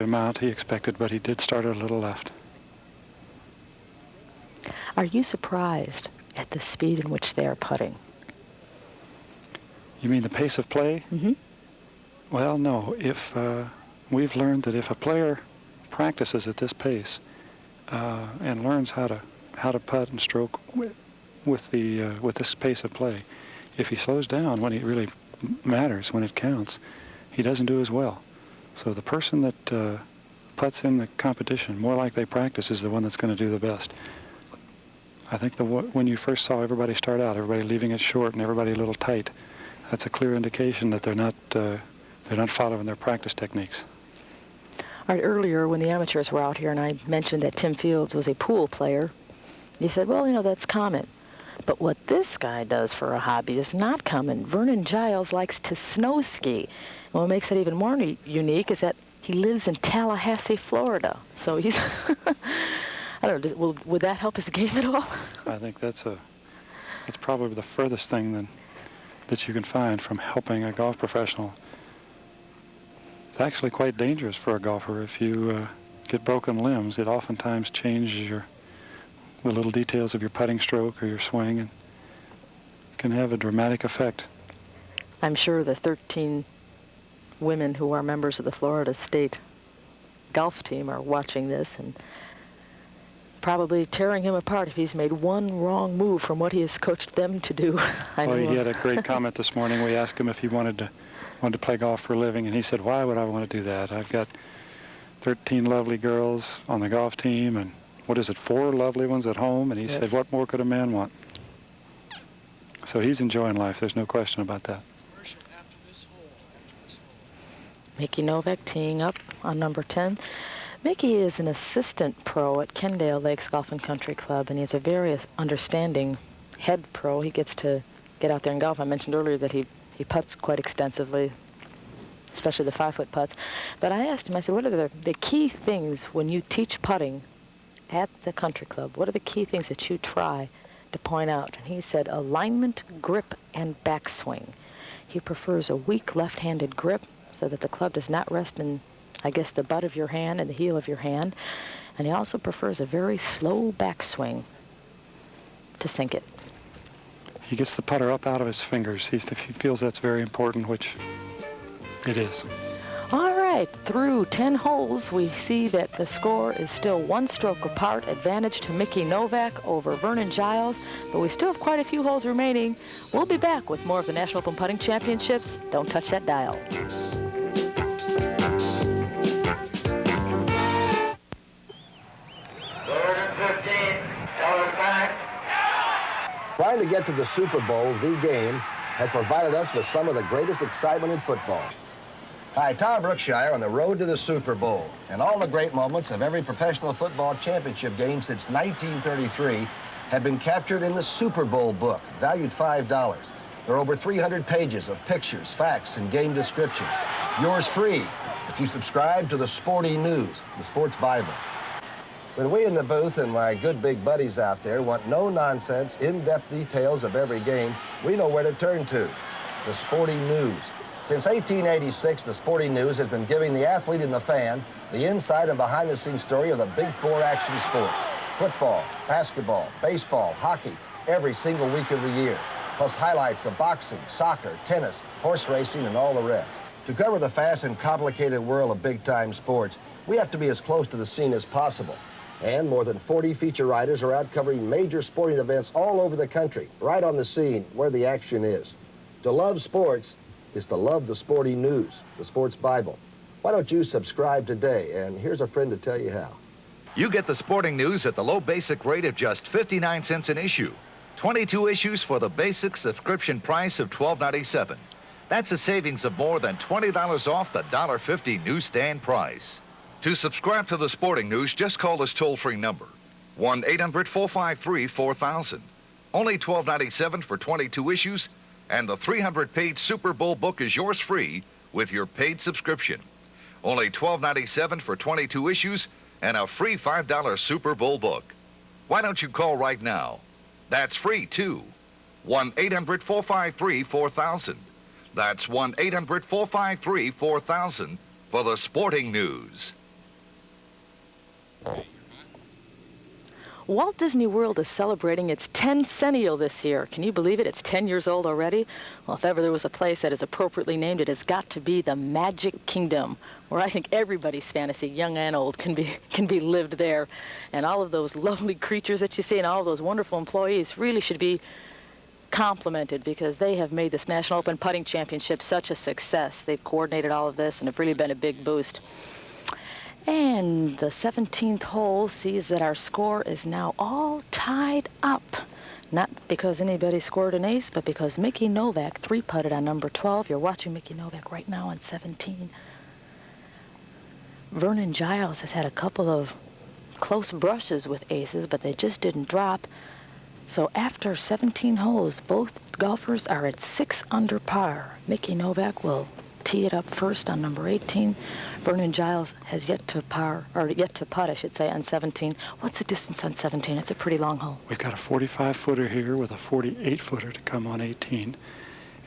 amount he expected, but he did start a little left. Are you surprised at the speed in which they are putting? You mean the pace of play? Mm-hmm. Well, no. If we've learned that if a player practices at this pace and learns how to putt and stroke with this pace of play, if he slows down when it really matters, when it counts, he doesn't do as well. So the person that putts in the competition more like they practice is the one that's going to do the best. I think when you first saw everybody start out, everybody leaving it short and everybody a little tight, that's a clear indication that they're not following their practice techniques. All right, earlier when the amateurs were out here and I mentioned that Tim Fields was a pool player, you said, well, you know, that's common. But what this guy does for a hobby is not common. Vernon Giles likes to snow ski. And what makes it even more unique is that he lives in Tallahassee, Florida. So he's, I don't know, would that help his game at all? I think that's probably the furthest thing that you can find from helping a golf professional. It's actually quite dangerous for a golfer. If you get broken limbs, it oftentimes changes the little details of your putting stroke or your swing, and can have a dramatic effect. I'm sure the 13 women who are members of the Florida State golf team are watching this and probably tearing him apart if he's made one wrong move from what he has coached them to do. Well, he had a great comment this morning. We asked him if he wanted to play golf for a living, and he said, why would I want to do that? I've got 13 lovely girls on the golf team, and 4 lovely ones at home? And he said, what more could a man want? So he's enjoying life. There's no question about that. Mickey Novak teeing up on number 10. Mickey is an assistant pro at Kendale Lakes Golf and Country Club, and he's a very understanding head pro. He gets to get out there and golf. I mentioned earlier that he putts quite extensively, especially the 5-foot putts. But I asked him, I said, what are the key things when you teach putting at the country club? What are the key things that you try to point out? And he said alignment, grip, and backswing. He prefers a weak left-handed grip so that the club does not rest in, I guess, the butt of your hand and the heel of your hand. And he also prefers a very slow backswing to sink it. He gets the putter up out of his fingers. He feels that's very important, which it is. All right, through 10 holes, we see that the score is still 1 stroke apart, advantage to Mickey Novak over Vernon Giles, but we still have quite a few holes remaining. We'll be back with more of the National Open Putting Championships. Don't touch that dial. Trying to get to the Super Bowl, the game, has provided us with some of the greatest excitement in football. Hi, Tom Brookshire on the road to the Super Bowl. And all the great moments of every professional football championship game since 1933 have been captured in the Super Bowl book, valued $5. There are over 300 pages of pictures, facts, and game descriptions. Yours free if you subscribe to the Sporting News, the Sports Bible. When we in the booth and my good big buddies out there want no-nonsense, in-depth details of every game, we know where to turn to, the Sporting News. Since 1886, the Sporting News has been giving the athlete and the fan the inside and behind-the-scenes story of the big 4 action sports: football, basketball, baseball, hockey, every single week of the year, plus highlights of boxing, soccer, tennis, horse racing, and all the rest. To cover the fast and complicated world of big-time sports, we have to be as close to the scene as possible. And more than 40 feature writers are out covering major sporting events all over the country, right on the scene where the action is. To love sports is to love the Sporting News, the Sports Bible. Why don't you subscribe today? And here's a friend to tell you how. You get the Sporting News at the low basic rate of just 59 cents an issue. 22 issues for the basic subscription price of $12.97. That's a savings of more than $20 off the $1.50 newsstand price. To subscribe to the Sporting News, just call this toll-free number, 1-800-453-4000. Only $12.97 for 22 issues, and the 300-page Super Bowl book is yours free with your paid subscription. Only $12.97 for 22 issues and a free $5 Super Bowl book. Why don't you call right now? That's free, too. 1-800-453-4000. That's 1-800-453-4000 for the Sporting News. Walt Disney World is celebrating its 10th this year. Can you believe it? It's 10 years old already. Well, if ever there was a place that is appropriately named, it has got to be the Magic Kingdom, where I think everybody's fantasy, young and old, can be lived there. And all of those lovely creatures that you see and all of those wonderful employees really should be complimented, because they have made this National Open Putting Championship such a success. They've coordinated all of this and have really been a big boost. And the 17th hole sees that our score is now all tied up. Not because anybody scored an ace, but because Mickey Novak three-putted on number 12. You're watching Mickey Novak right now on 17. Vernon Giles has had a couple of close brushes with aces, but they just didn't drop. So after 17 holes, both golfers are at 6 under par. Mickey Novak will tee it up first on number 18. Vernon Giles has yet to putt, I should say, on 17. What's the distance on 17? It's a pretty long hole. We've got a 45-footer here with a 48-footer to come on 18.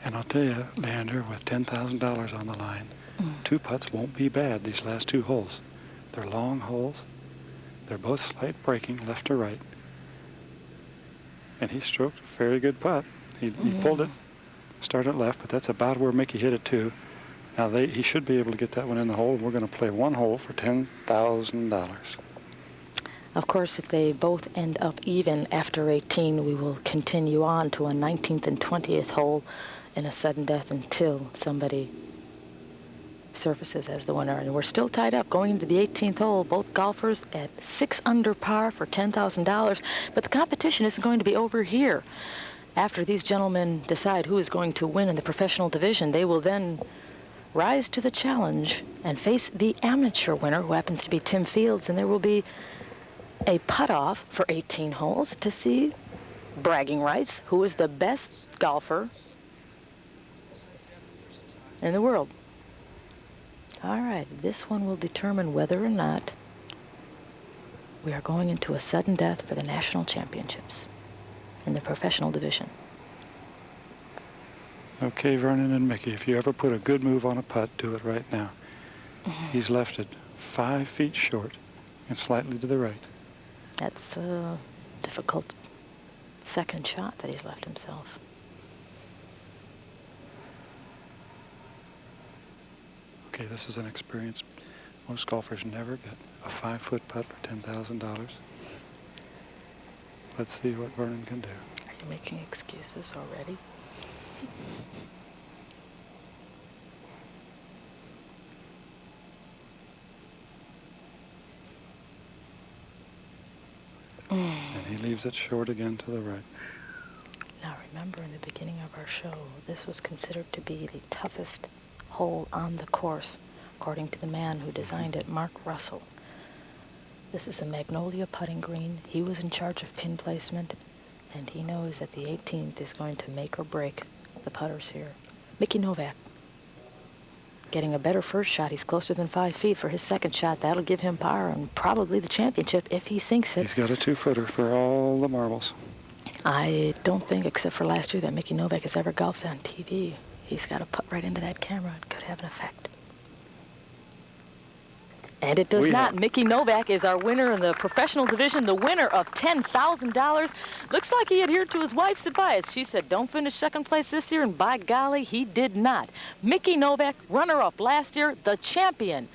And I'll tell you, Leander, with $10,000 on the line, 2 putts won't be bad these last 2 holes. They're long holes. They're both slight breaking left to right. And he stroked a very good putt. He pulled it, started left, but that's about where Mickey hit it too. Now he should be able to get that one in the hole. We're going to play 1 hole for $10,000. Of course, if they both end up even after 18, we will continue on to a 19th and 20th hole in a sudden death until somebody surfaces as the winner. And we're still tied up going into the 18th hole, both golfers at 6 under par for $10,000. But the competition isn't going to be over here. After these gentlemen decide who is going to win in the professional division, they will then rise to the challenge and face the amateur winner, who happens to be Tim Fields, and there will be a putt-off for 18 holes to see bragging rights, who is the best golfer in the world. All right, this one will determine whether or not we are going into a sudden death for the national championships in the professional division. Okay, Vernon and Mickey, if you ever put a good move on a putt, do it right now. He's left it 5 feet short and slightly to the right. That's a difficult second shot that he's left himself. Okay, this is an experience most golfers never get. A 5-foot putt for $10,000. Let's see what Vernon can do. Are you making excuses already? And he leaves it short again to the right. Now remember, in the beginning of our show, this was considered to be the toughest hole on the course, according to the man who designed it, Mark Russell. This is a Magnolia putting green. He was in charge of pin placement, and he knows that the 18th is going to make or break the putters here. Mickey Novak getting a better first shot. He's closer than 5 feet for his second shot. That'll give him par and probably the championship if he sinks it. He's got a 2-footer for all the marbles. I don't think, except for last year, that Mickey Novak has ever golfed on TV. He's got to put right into that camera. It could have an effect. And it does not. Mickey Novak is our winner in the professional division, the winner of $10,000. Looks like he adhered to his wife's advice. She said, don't finish second place this year, and by golly, he did not. Mickey Novak, runner-up last year, the champion,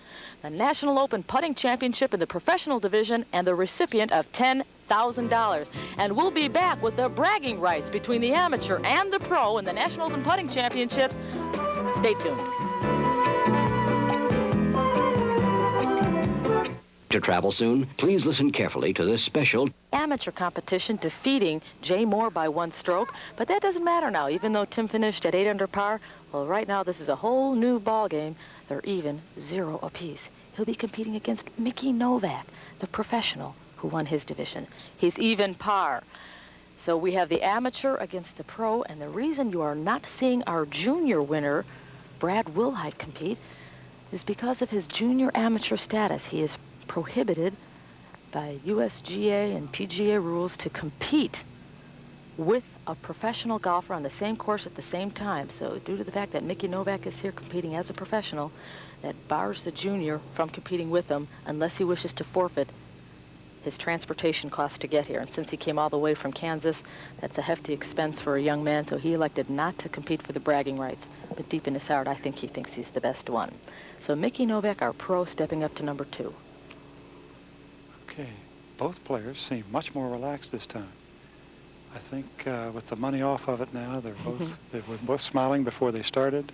the National Open Putting Championship in the professional division, and the recipient of $10,000. And we'll be back with the bragging rights between the amateur and the pro in the National Open Putting Championships. Stay tuned. To travel soon, please listen carefully to this special Amateur competition defeating Jay Moore by 1 stroke, but that doesn't matter now. Even though Tim finished at 8 under par, well, right now this is a whole new ball game. They're even 0 apiece. He'll be competing against Mickey Novak, the professional who won his division. He's even par. So we have the amateur against the pro, and the reason you are not seeing our junior winner, Brad Wilhite, compete is because of his junior amateur status. He is prohibited by USGA and PGA rules to compete with a professional golfer on the same course at the same time. So due to the fact that Mickey Novak is here competing as a professional, that bars the junior from competing with him unless he wishes to forfeit his transportation costs to get here. And since he came all the way from Kansas, that's a hefty expense for a young man, so he elected not to compete for the bragging rights. But deep in his heart, I think he thinks he's the best one. So Mickey Novak, our pro, stepping up to number 2. Okay, both players seem much more relaxed this time. I think with the money off of it now, they were both smiling before they started.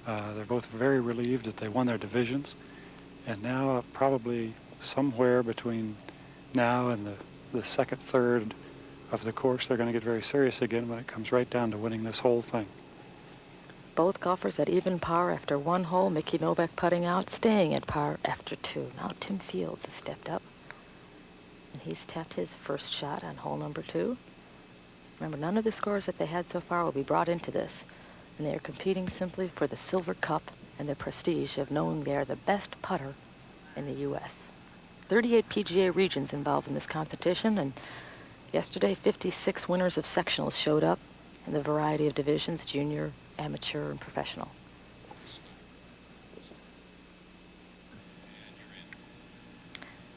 They're both very relieved that they won their divisions. And now probably somewhere between now and the second third of the course, they're going to get very serious again when it comes right down to winning this whole thing. Both golfers at even par after 1 hole. Mickey Novak putting out, staying at par after 2. Now Tim Fields has stepped up, and he's tapped his first shot on hole number 2. Remember, none of the scores that they had so far will be brought into this, and they are competing simply for the Silver Cup and the prestige of knowing they are the best putter in the U.S. 38 PGA regions involved in this competition, and yesterday 56 winners of sectionals showed up in the variety of divisions, junior, amateur, and professional.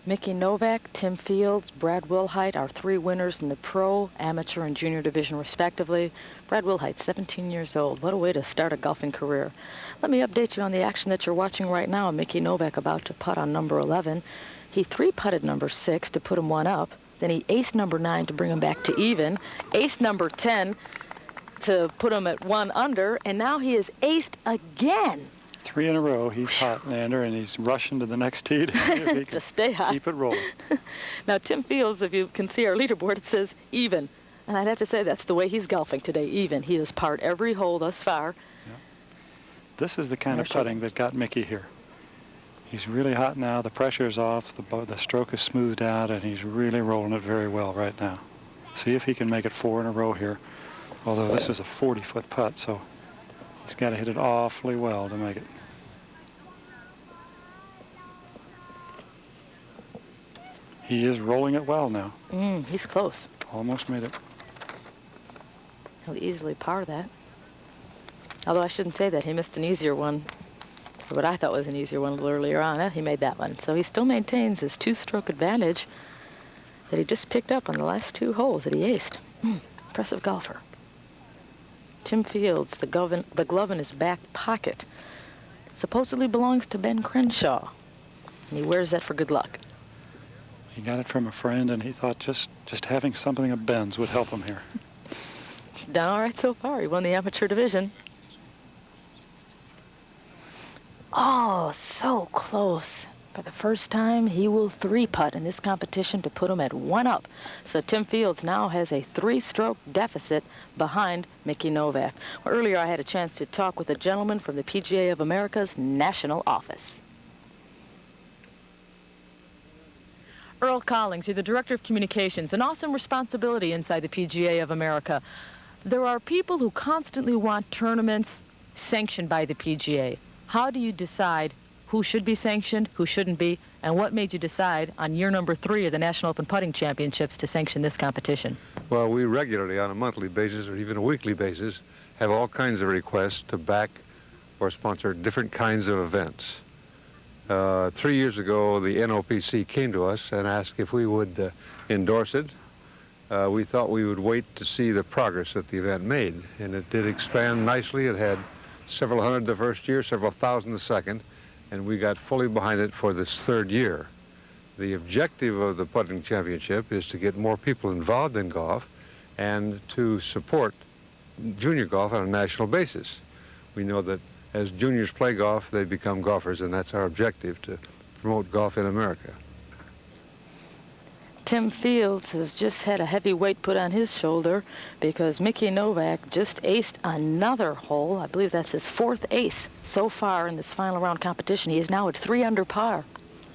Mickey Novak, Tim Fields, Brad Wilhite, our 3 winners in the pro, amateur, and junior division respectively. Brad Wilhite, 17 years old. What a way to start a golfing career. Let me update you on the action that you're watching right now. Mickey Novak about to putt on number 11. He 3-putted number 6 to put him 1 up. Then he aced number 9 to bring him back to even. Aced number 10 to put him at 1 under. And now he is aced again. 3 in a row, he's hot, Lander, and he's rushing to the next tee to see if he can to stay hot. keep it rolling. Now, Tim Fields, if you can see our leaderboard, it says even. And I'd have to say that's the way he's golfing today, even. He has parred every hole thus far. Yeah. This is the kind of putting that got Mickey here. He's really hot now. The pressure's off. The stroke is smoothed out, and he's really rolling it very well right now. See if he can make it 4 in a row here. Although this is a 40-foot putt, so he's got to hit it awfully well to make it. He is rolling it well now. He's close. Almost made it. He'll easily par that. Although I shouldn't say that. He missed an easier one. What I thought was an easier one a little earlier on. He made that one. So he still maintains his 2-stroke advantage that he just picked up on the last 2 holes that he aced. Impressive golfer. Tim Fields, the glove in his back pocket, supposedly belongs to Ben Crenshaw. And he wears that for good luck. He got it from a friend, and he thought just having something of Ben's would help him here. He's done all right so far. He won the amateur division. Oh, so close. For the first time, he will 3-putt in this competition to put him at 1 up. So Tim Fields now has a 3-stroke deficit behind Mickey Novak. Well, earlier I had a chance to talk with a gentleman from the PGA of America's national office. Earl Collings, you're the Director of Communications, an awesome responsibility inside the PGA of America. There are people who constantly want tournaments sanctioned by the PGA. How do you decide who should be sanctioned, who shouldn't be, and what made you decide on year number 3 of the National Open Putting Championships to sanction this competition? Well, we regularly, on a monthly basis or even a weekly basis, have all kinds of requests to back or sponsor different kinds of events. 3 years ago, the NOPC came to us and asked if we would endorse it. We thought we would wait to see the progress that the event made, and it did expand nicely. It had several hundred the first year, several thousand the second, and we got fully behind it for this 3rd year. The objective of the putting championship is to get more people involved in golf and to support junior golf on a national basis. We know that as juniors play golf, they become golfers, and that's our objective, to promote golf in America. Tim Fields has just had a heavy weight put on his shoulder because Mickey Novak just aced another hole. I believe that's his 4th ace so far in this final round competition. He is now at 3 under par.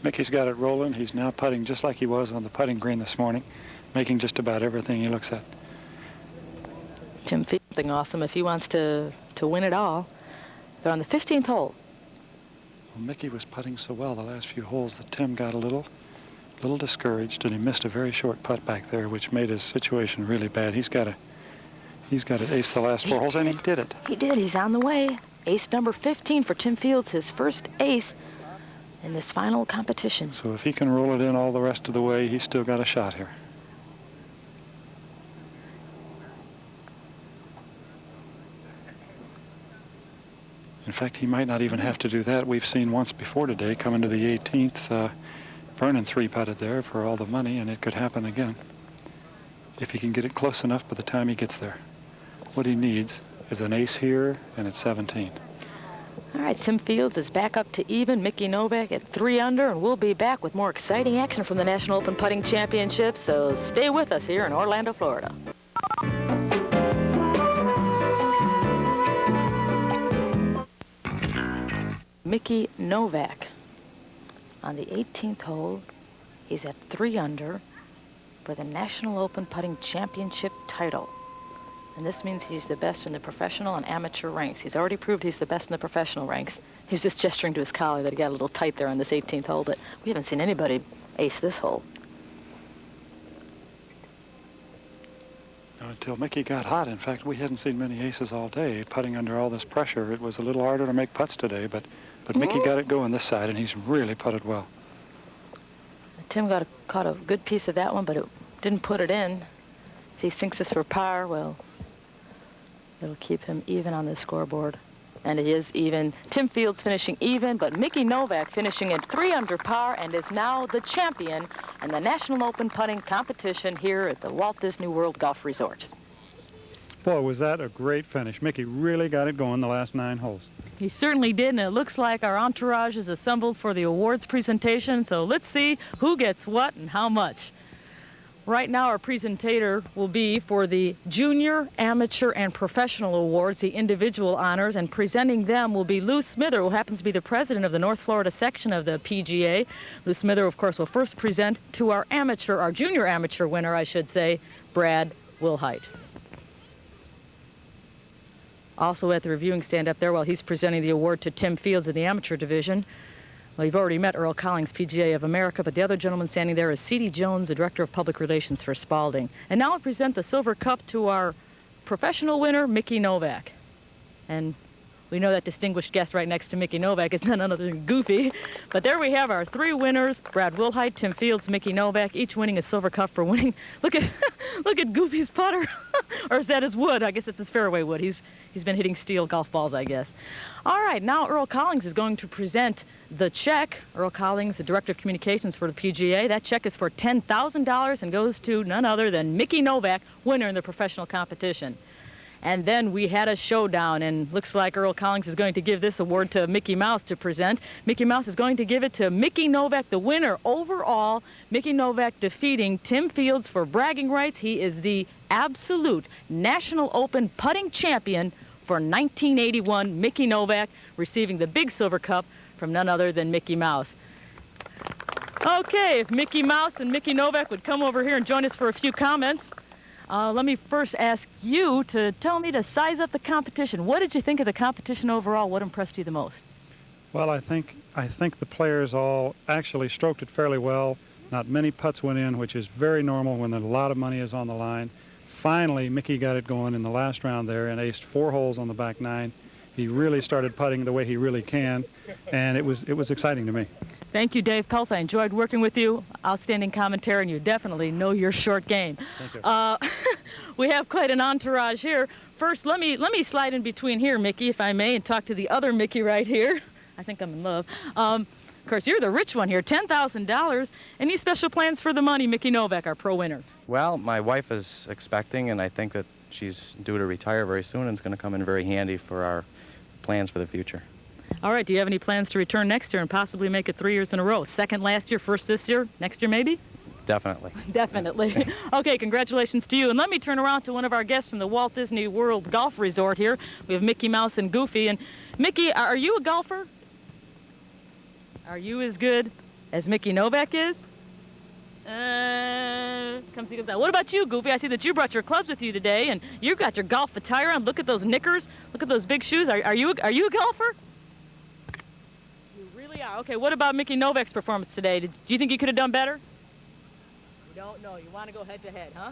Mickey's got it rolling. He's now putting just like he was on the putting green this morning, making just about everything he looks at. Tim Fields, something awesome if he wants to win it all. They're on the 15th hole. Well, Mickey was putting so well the last few holes that Tim got a little discouraged, and he missed a very short putt back there, which made his situation really bad. He's got to ace the last 4 holes, and he did it. He did. He's on the way. Ace number 15 for Tim Fields, his first ace. in this final competition. So if he can roll it in all the rest of the way, he's still got a shot here. In fact, he might not even have to do that. We've seen once before today, coming to the 18th, Vernon three-putted there for all the money, and it could happen again if he can get it close enough by the time he gets there. What he needs is an ace here, and it's 17. All right, Tim Fields is back up to even. Mickey Novak at 3 under, and we'll be back with more exciting action from the National Open Putting Championship, so stay with us here in Orlando, Florida. Mickey Novak on the 18th hole. He's at 3 under for the National Open Putting Championship title. And this means he's the best in the professional and amateur ranks. He's already proved he's the best in the professional ranks. He's just gesturing to his colleague that he got a little tight there on this 18th hole, but we haven't seen anybody ace this hole. Until Mickey got hot. In fact, we hadn't seen many aces all day. Putting under all this pressure, it was a little harder to make putts today, but Mickey got it going this side, and he's really putted well. Tim caught a good piece of that one, but it didn't put it in. If he sinks this for par, well, it'll keep him even on the scoreboard. And he is even. Tim Fields finishing even, but Mickey Novak finishing at 3 under par and is now the champion in the National Open Putting Competition here at the Walt Disney World Golf Resort. Boy, was that a great finish. Mickey really got it going the last 9 holes. He certainly did, and it looks like our entourage is assembled for the awards presentation, so let's see who gets what and how much. Right now, our presentator will be for the Junior, Amateur, and Professional Awards, the individual honors, and presenting them will be Lou Smither, who happens to be the president of the North Florida section of the PGA. Lou Smither, of course, will first present to our Junior Amateur winner, I should say, Brad Wilhite. Also at the reviewing stand up there, while he's presenting the award to Tim Fields in the amateur division. Well, you've already met Earl Collins, PGA of America, but the other gentleman standing there is C.D. Jones, the Director of Public Relations for Spalding. And now I present the Silver Cup to our professional winner, Mickey Novak. And we know that distinguished guest right next to Mickey Novak is none other than Goofy. But there we have our 3 winners, Brad Wilhite, Tim Fields, Mickey Novak, each winning a Silver Cup for winning. Look at Goofy's putter. Or is that his wood? I guess it's his fairway wood. He's been hitting steel golf balls, I guess. All right, now Earl Collins is going to present the check. Earl Collins, the Director of Communications for the PGA. That check is for $10,000 and goes to none other than Mickey Novak, winner in the professional competition. And then we had a showdown, and looks like Earl Collins is going to give this award to Mickey Mouse to present. Mickey Mouse is going to give it to Mickey Novak, the winner overall. Mickey Novak defeating Tim Fields for bragging rights. He is the absolute National Open putting champion for 1981. Mickey Novak receiving the big silver cup from none other than Mickey Mouse. Okay, if Mickey Mouse and Mickey Novak would come over here and join us for a few comments. Let me first ask you to tell me to size up the competition. What did you think of the competition overall? What impressed you the most? Well, I think the players all actually stroked it fairly well. Not many putts went in, which is very normal when a lot of money is on the line. Finally, Mickey got it going in the last round there and aced 4 holes on the back 9. He really started putting the way he really can, and it was exciting to me. Thank you, Dave Pulse. I enjoyed working with you. Outstanding commentary, and you definitely know your short game. Thank you. We have quite an entourage here. First, let me slide in between here, Mickey, if I may, and talk to the other Mickey right here. I think I'm in love. Of course, you're the rich one here, $10,000. Any special plans for the money, Mickey Novak, our pro winner? Well, my wife is expecting, and I think that she's due to retire very soon, and it's going to come in very handy for our plans for the future. All right, do you have any plans to return next year and possibly make it 3 years in a row? Second last year, first this year, next year maybe? Definitely. Definitely. Okay, congratulations to you. And let me turn around to one of our guests from the Walt Disney World Golf Resort here. We have Mickey Mouse and Goofy. And Mickey, are you a golfer? Are you as good as Mickey Novak is? Comes out. What about you, Goofy? I see that you brought your clubs with you today, and you've got your golf attire on. Look at those knickers. Look at those big shoes. Are you a golfer? You really are. Okay, what about Mickey Novak's performance today? Do you think you could have done better? You don't know. You want to go head-to-head, huh?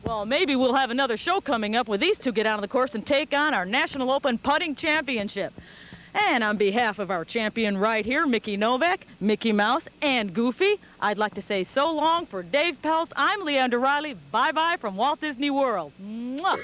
Well, maybe we'll have another show coming up where these two get out on the course and take on our National Open Putting Championship. And on behalf of our champion right here, Mickey Novak, Mickey Mouse, and Goofy, I'd like to say so long for Dave Pels. I'm Leander Riley. Bye-bye from Walt Disney World. Mwah!